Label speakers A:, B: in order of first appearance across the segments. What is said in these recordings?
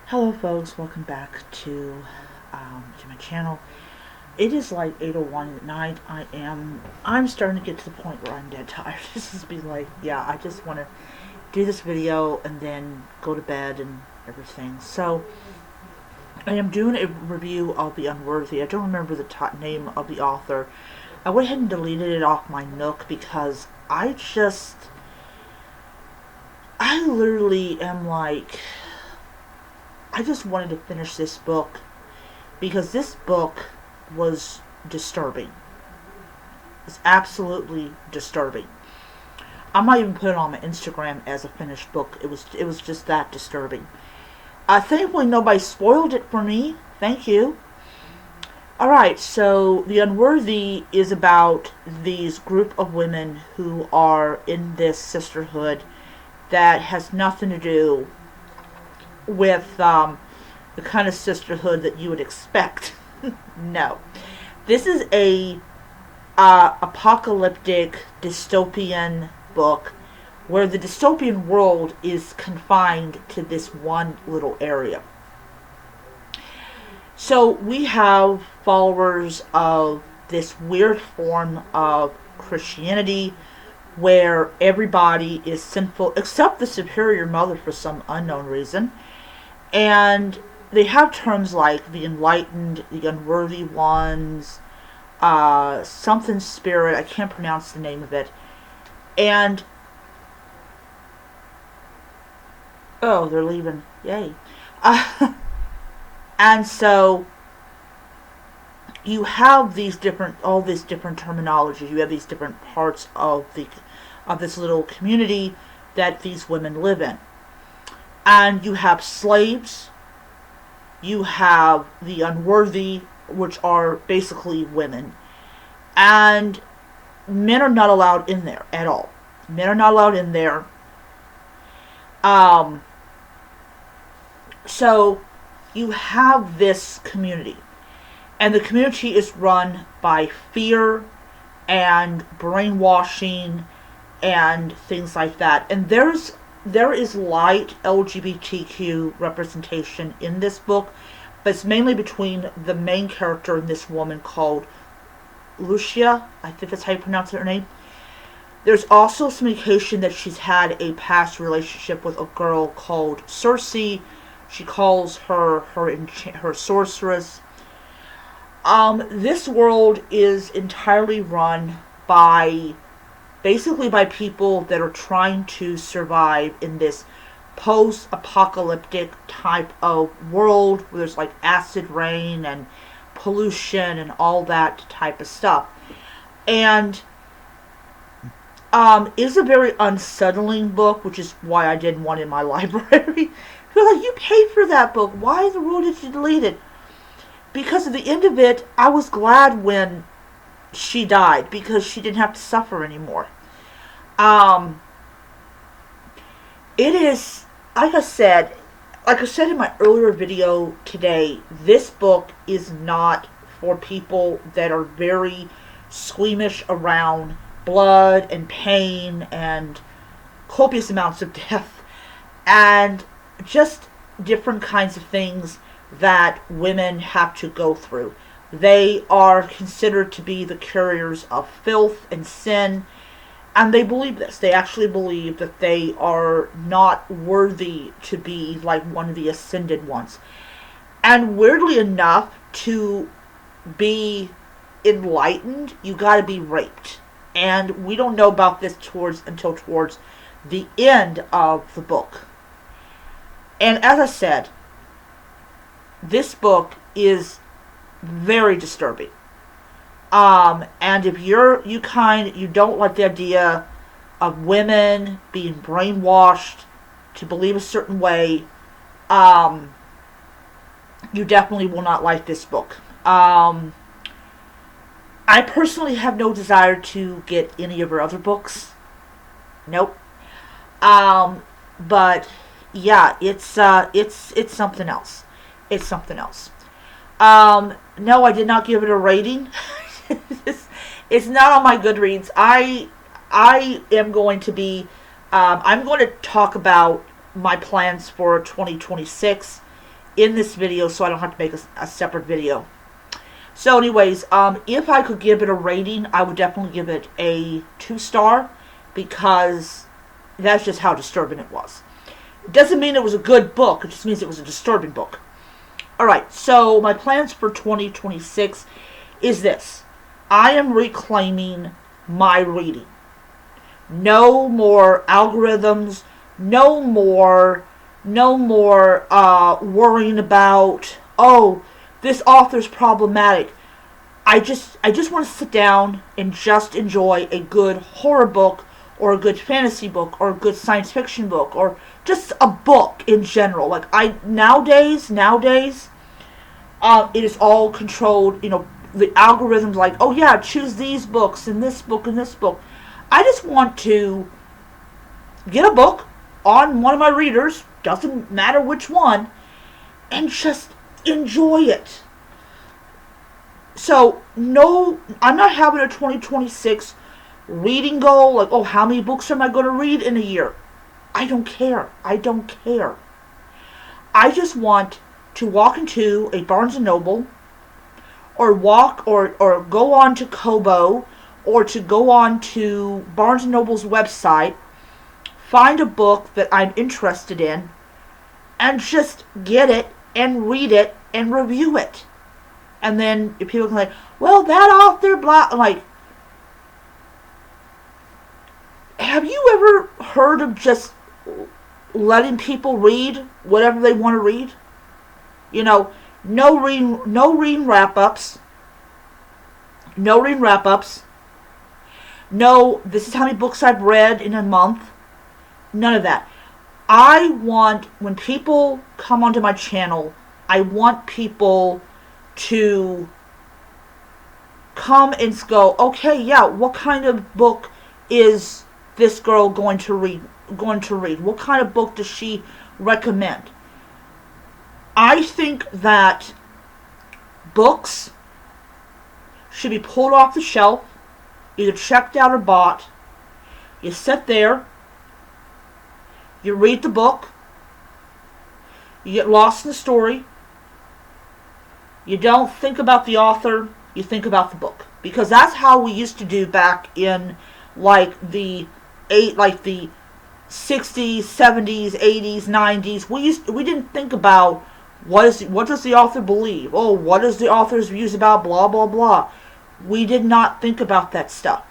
A: Hello folks, welcome back to my channel. It is like 8:01 at night. I'm starting to get to the point where I'm dead tired. This is be like, yeah, I just want to do this video and then go to bed and everything. So I am doing a review of The Unworthy. I don't remember the name of the author. I went ahead and deleted it off my Nook because I literally am like, I just wanted to finish this book because this book was disturbing. It's absolutely disturbing. I might even put it on my Instagram as a finished book. It was just that disturbing. Thankfully nobody spoiled it for me. Thank you. Alright, so The Unworthy is about these group of women who are in this sisterhood that has nothing to do with the kind of sisterhood that you would expect. No. This is a apocalyptic dystopian book where the dystopian world is confined to this one little area. So we have followers of this weird form of Christianity where everybody is sinful except the superior mother for some unknown reason. And they have terms like the enlightened, the unworthy ones, something spirit, I can't pronounce the name of it. And, oh, they're leaving. Yay. And so, you have all these different terminologies. You have these different parts of this little community that these women live in. And you have slaves, you have the unworthy, which are basically women. And men are not allowed in there at all. Men are not allowed in there. So you have this community. And the community is run by fear and brainwashing and things like that. And there is light LGBTQ representation in this book, but it's mainly between the main character and this woman called Lucia. I think that's how you pronounce her name. There's also some indication that she's had a past relationship with a girl called Circe. She calls her sorceress. This world is entirely run basically by people that are trying to survive in this post-apocalyptic type of world where there's like acid rain and pollution and all that type of stuff. And it's a very unsettling book, which is why I didn't want it in my library. You're like, you paid for that book. Why in the world did you delete it? Because at the end of it, I was glad when she died because she didn't have to suffer anymore. It is, like I said in my earlier video today, this book is not for people that are very squeamish around blood and pain and copious amounts of death and just different kinds of things that women have to go through. They are considered to be the carriers of filth and sin, and they believe this. They actually believe that they are not worthy to be like one of the ascended ones. And weirdly enough, to be enlightened, you gotta be raped. And we don't know about this until towards the end of the book. And as I said, this book is very disturbing. And if you don't like the idea of women being brainwashed to believe a certain way, you definitely will not like this book. I personally have no desire to get any of her other books. Nope. But yeah, it's something else. It's something else. No, I did not give it a rating. It's not on my Goodreads. I am going to I'm going to talk about my plans for 2026 in this video so I don't have to make a separate video. So anyways, if I could give it a rating, I would definitely give it a 2-star, because that's just how disturbing it was. It doesn't mean it was a good book, it just means it was a disturbing book. Alright, so my plans for 2026 is this. I am reclaiming my reading. No more algorithms, no more worrying about, oh, this author's problematic. I just want to sit down and just enjoy a good horror book, or a good fantasy book, or a good science fiction book, or just a book in general. Like, nowadays, it is all controlled, the algorithms, like, oh yeah, choose these books, and this book, and this book. I just want to get a book on one of my readers, doesn't matter which one, and just enjoy it. So, no, I'm not having a 2026 reading goal, like, oh, how many books am I going to read in a year? I don't care. I just want to walk into a Barnes & Noble, or go on to Kobo, or to go on to Barnes & Noble's website, find a book that I'm interested in, and just get it, and read it, and review it. And then if people can, like, well, that author, blah, I'm like, have you ever heard of just letting people read whatever they want to read? No reading wrap-ups. No, this is how many books I've read in a month. None of that. I want, when people come onto my channel, I want people to come and go, okay, yeah, what kind of book is this girl going to read? What kind of book does she recommend? I think that books should be pulled off the shelf, either checked out or bought. You sit there, you read the book, you get lost in the story. You don't think about the author, you think about the book. Because that's how we used to do back in the 60s, 70s, 80s, 90s. We didn't think about what does the author believe? Oh, what is the author's views about blah blah blah. We did not think about that stuff.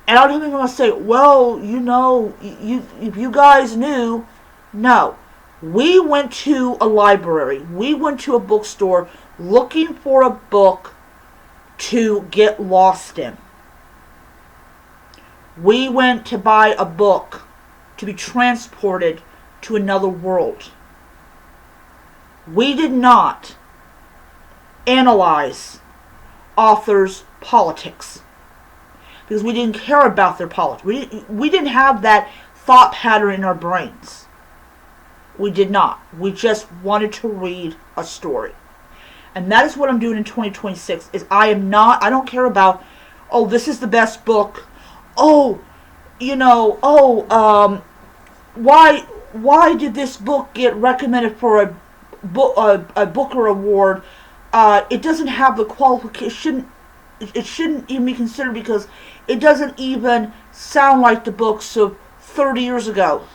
A: And I don't even want to say, well, if you guys knew. No. We went to a library. We went to a bookstore looking for a book to get lost in. We went to buy a book to be transported to another world. We did not analyze authors' politics, because we didn't care about their politics. We didn't have that thought pattern in our brains. We did not. We just wanted to read a story. And that is what I'm doing in 2026. I don't care about, oh, this is the best book. Oh, why did this book get recommended for a Booker Award? It doesn't have the qualification. It shouldn't even be considered because it doesn't even sound like the books of 30 years ago.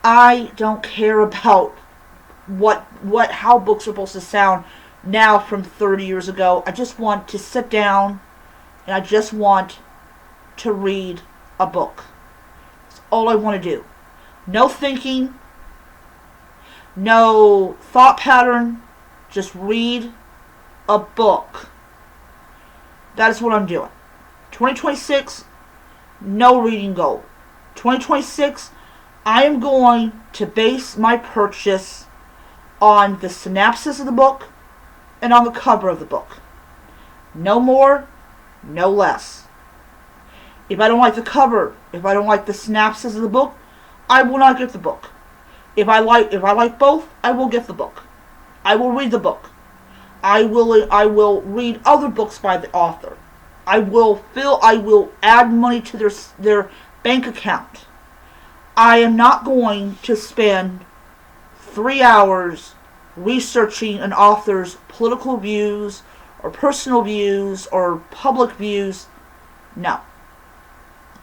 A: I don't care about how books are supposed to sound now from 30 years ago. I just want to sit down and I just want to read a book. That's all I want to do. No thinking, no thought pattern, just read a book. That is what I'm doing. 2026, no reading goal. 2026, I am going to base my purchase on the synopsis of the book and on the cover of the book. No more, no less. If I don't like the cover, if I don't like the synopsis of the book, I will not get the book. If I like both, I will get the book. I will read the book. I will read other books by the author. I will add money to their bank account. I am not going to spend 3 hours researching an author's political views or personal views or public views. No.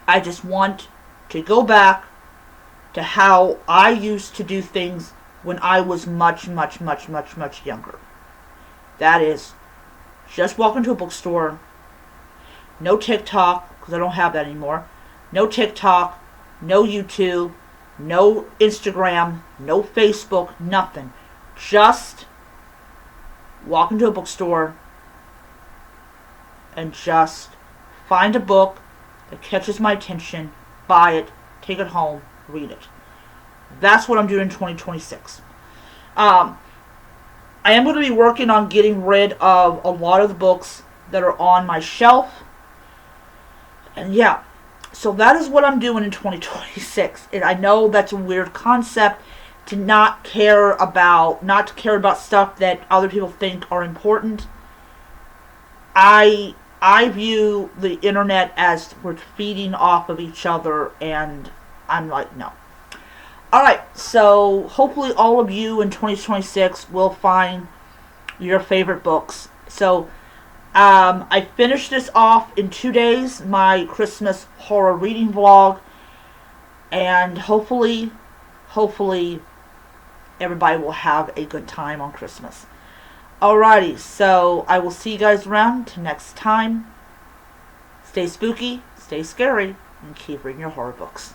A: I just want to go back to how I used to do things when I was much, much, much, much, much younger. That is, just walk into a bookstore, no TikTok, because I don't have that anymore, no TikTok, no YouTube, no Instagram, no Facebook, nothing. Just walk into a bookstore and just find a book that catches my attention, buy it, take it home, read it. That's what I'm doing in 2026. I am going to be working on getting rid of a lot of the books that are on my shelf. And yeah, so that is what I'm doing in 2026. And I know that's a weird concept to not care about stuff that other people think are important. I view the internet as we're feeding off of each other, and I'm like, no. Alright, so hopefully all of you in 2026 will find your favorite books. So, I finished this off in 2 days, my Christmas horror reading vlog, and hopefully, everybody will have a good time on Christmas. Alrighty, so I will see you guys around till next time. Stay spooky, stay scary, and keep reading your horror books.